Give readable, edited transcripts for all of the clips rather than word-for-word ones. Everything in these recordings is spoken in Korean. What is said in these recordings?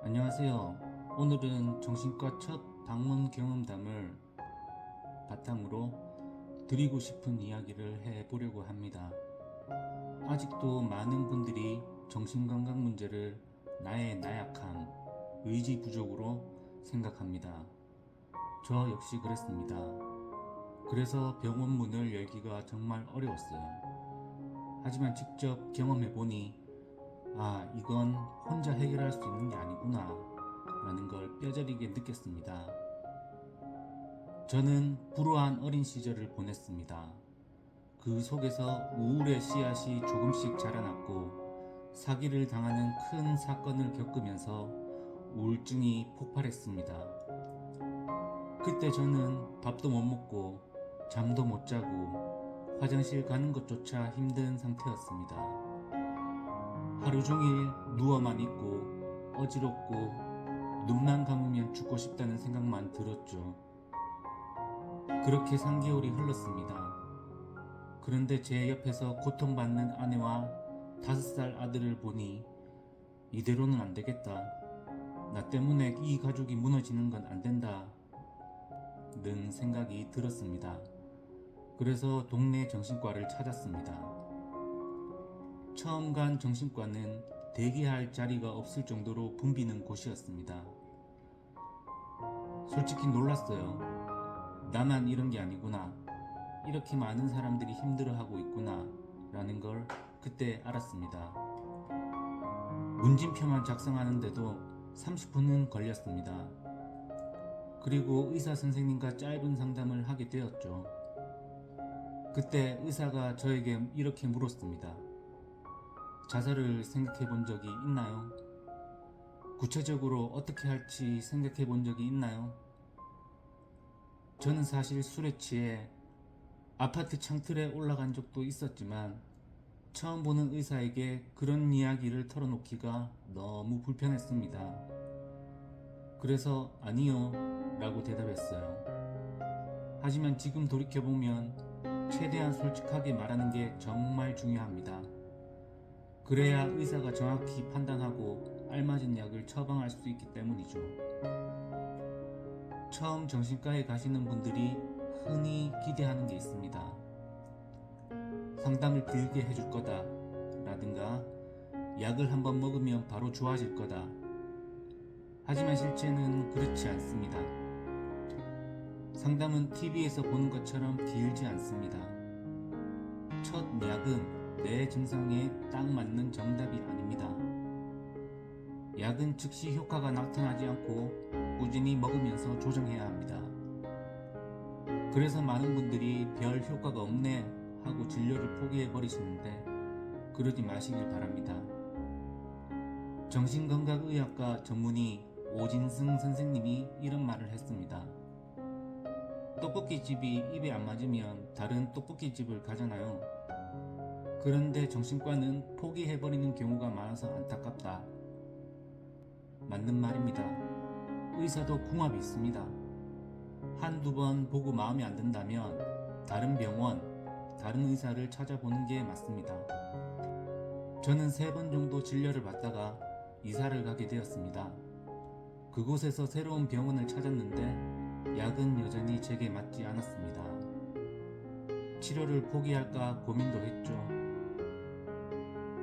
안녕하세요. 오늘은 정신과 첫 방문 경험담을 바탕으로 드리고 싶은 이야기를 해보려고 합니다. 아직도 많은 분들이 정신건강 문제를 나의 나약함, 의지 부족으로 생각합니다. 저 역시 그랬습니다. 그래서 병원 문을 열기가 정말 어려웠어요. 하지만 직접 경험해보니 이건 혼자 해결할 수 있는 게 아니구나 라는 걸 뼈저리게 느꼈습니다. 저는 불우한 어린 시절을 보냈습니다. 그 속에서 우울의 씨앗이 조금씩 자라났고 사기를 당하는 큰 사건을 겪으면서 우울증이 폭발했습니다. 그때 저는 밥도 못 먹고 잠도 못 자고 화장실 가는 것조차 힘든 상태였습니다. 하루 종일 누워만 있고 어지럽고 눈만 감으면 죽고 싶다는 생각만 들었죠. 그렇게 3개월이 흘렀습니다. 그런데 제 옆에서 고통받는 아내와 5살 아들을 보니 이대로는 안 되겠다. 나 때문에 이 가족이 무너지는 건 안 된다. 는 생각이 들었습니다. 그래서 동네 정신과를 찾았습니다. 처음 간 정신과는 대기할 자리가 없을 정도로 붐비는 곳이었습니다. 솔직히 놀랐어요. 나만 이런 게 아니구나. 이렇게 많은 사람들이 힘들어하고 있구나 라는 걸 그때 알았습니다. 문진표만 작성하는데도 30분은 걸렸습니다. 그리고 의사 선생님과 짧은 상담을 하게 되었죠. 그때 의사가 저에게 이렇게 물었습니다. 자살을 생각해 본 적이 있나요? 구체적으로 어떻게 할지 생각해 본 적이 있나요? 저는 사실 술에 취해 아파트 창틀에 올라간 적도 있었지만 처음 보는 의사에게 그런 이야기를 털어놓기가 너무 불편했습니다. 그래서 아니요 라고 대답했어요. 하지만 지금 돌이켜보면 최대한 솔직하게 말하는 게 정말 중요합니다. 그래야 의사가 정확히 판단하고 알맞은 약을 처방할 수 있기 때문이죠. 처음 정신과에 가시는 분들이 흔히 기대하는 게 있습니다. 상담을 길게 해줄 거다 라든가 약을 한번 먹으면 바로 좋아질 거다. 하지만 실제는 그렇지 않습니다. 상담은 TV에서 보는 것처럼 길지 않습니다. 첫 약은 내 증상에 딱 맞는 정답이 아닙니다. 약은 즉시 효과가 나타나지 않고 꾸준히 먹으면서 조정해야 합니다. 그래서 많은 분들이 별 효과가 없네 하고 진료를 포기해 버리시는데 그러지 마시길 바랍니다. 정신건강의학과 전문의 오진승 선생님이 이런 말을 했습니다. 떡볶이집이 입에 안 맞으면 다른 떡볶이집을 가잖아요. 그런데 정신과는 포기해버리는 경우가 많아서 안타깝다. 맞는 말입니다. 의사도 궁합이 있습니다. 한두 번 보고 마음에 안 든다면 다른 병원, 다른 의사를 찾아보는 게 맞습니다. 저는 3번 정도 진료를 받다가 이사를 가게 되었습니다. 그곳에서 새로운 병원을 찾았는데 약은 여전히 제게 맞지 않았습니다. 치료를 포기할까 고민도 했죠.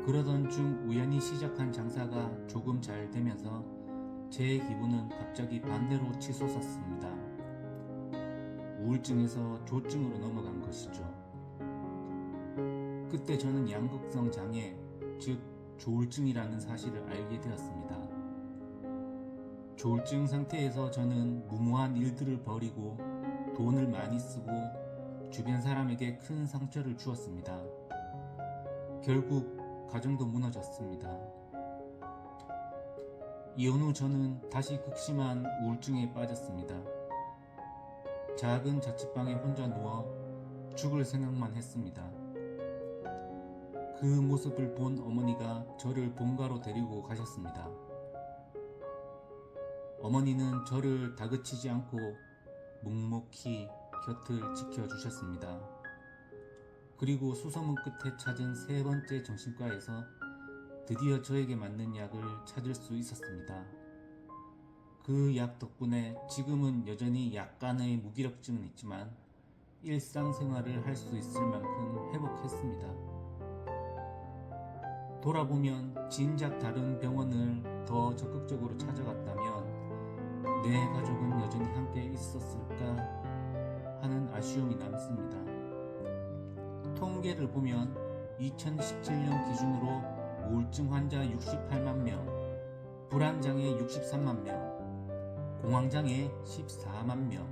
그러던 중 우연히 시작한 장사가 조금 잘 되면서 제 기분은 갑자기 반대로 치솟았습니다. 우울증에서 조증으로 넘어간 것이죠. 그때 저는 양극성 장애, 즉 조울증이라는 사실을 알게 되었습니다. 조울증 상태에서 저는 무모한 일들을 벌이고 돈을 많이 쓰고 주변 사람에게 큰 상처를 주었습니다. 결국 가정도 무너졌습니다. 이혼 후 저는 다시 극심한 우울증에 빠졌습니다. 작은 자취방에 혼자 누워 죽을 생각만 했습니다. 그 모습을 본 어머니가 저를 본가로 데리고 가셨습니다. 어머니는 저를 다그치지 않고 묵묵히 곁을 지켜주셨습니다. 그리고 수소문 끝에 찾은 3번째 정신과에서 드디어 저에게 맞는 약을 찾을 수 있었습니다. 그 약 덕분에 지금은 여전히 약간의 무기력증은 있지만 일상생활을 할 수 있을 만큼 회복했습니다. 돌아보면 진작 다른 병원을 더 적극적으로 찾아갔다면 내 가족은 여전히 함께 있었을까 하는 아쉬움이 남습니다. 통계를 보면 2017년 기준으로 우울증 환자 68만 명, 불안장애 63만 명, 공황장애 14만 명,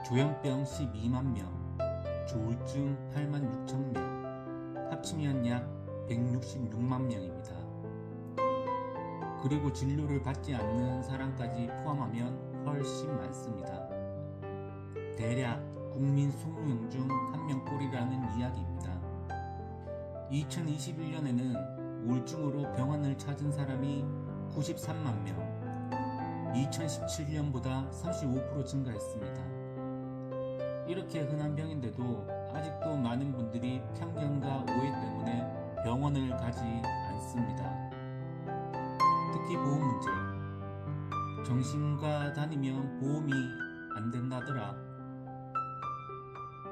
조현병 12만 명, 조울증 8만 6천 명, 합치면 약 166만 명입니다. 그리고 진료를 받지 않는 사람까지 포함하면 훨씬 많습니다. 대략 국민 20명 중 1명꼴이라는 이야기입니다. 2021년에는 우울증으로 병원을 찾은 사람이 93만 명, 2017년보다 35% 증가했습니다. 이렇게 흔한 병인데도 아직도 많은 분들이 편견과 오해 때문에 병원을 가지 않습니다. 특히 보험 문제. 정신과 다니면 보험이 안 된다더라.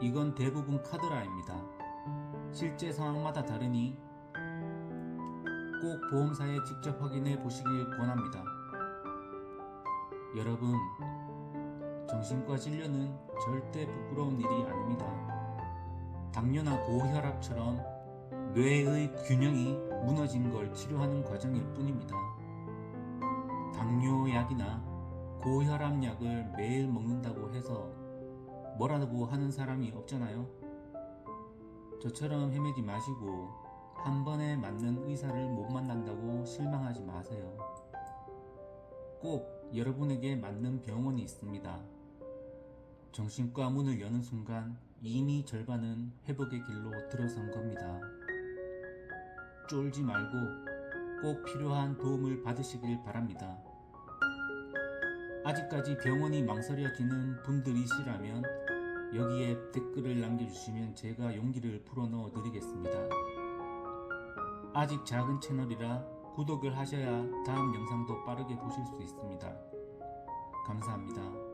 이건 대부분 카드라입니다. 실제 상황마다 다르니 꼭 보험사에 직접 확인해 보시길 권합니다. 여러분, 정신과 진료는 절대 부끄러운 일이 아닙니다. 당뇨나 고혈압처럼 뇌의 균형이 무너진 걸 치료하는 과정일 뿐입니다. 당뇨약이나 고혈압약을 매일 먹는다고 해서 뭐라고 하는 사람이 없잖아요. 저처럼 헤매지 마시고 한 번에 맞는 의사를 못 만난다고 실망하지 마세요. 꼭 여러분에게 맞는 병원이 있습니다. 정신과 문을 여는 순간 이미 절반은 회복의 길로 들어선 겁니다. 쫄지 말고 꼭 필요한 도움을 받으시길 바랍니다. 아직까지 병원이 망설여지는 분들이시라면 여기에 댓글을 남겨주시면 제가 용기를 불어넣어 드리겠습니다. 아직 작은 채널이라 구독을 하셔야 다음 영상도 빠르게 보실 수 있습니다. 감사합니다.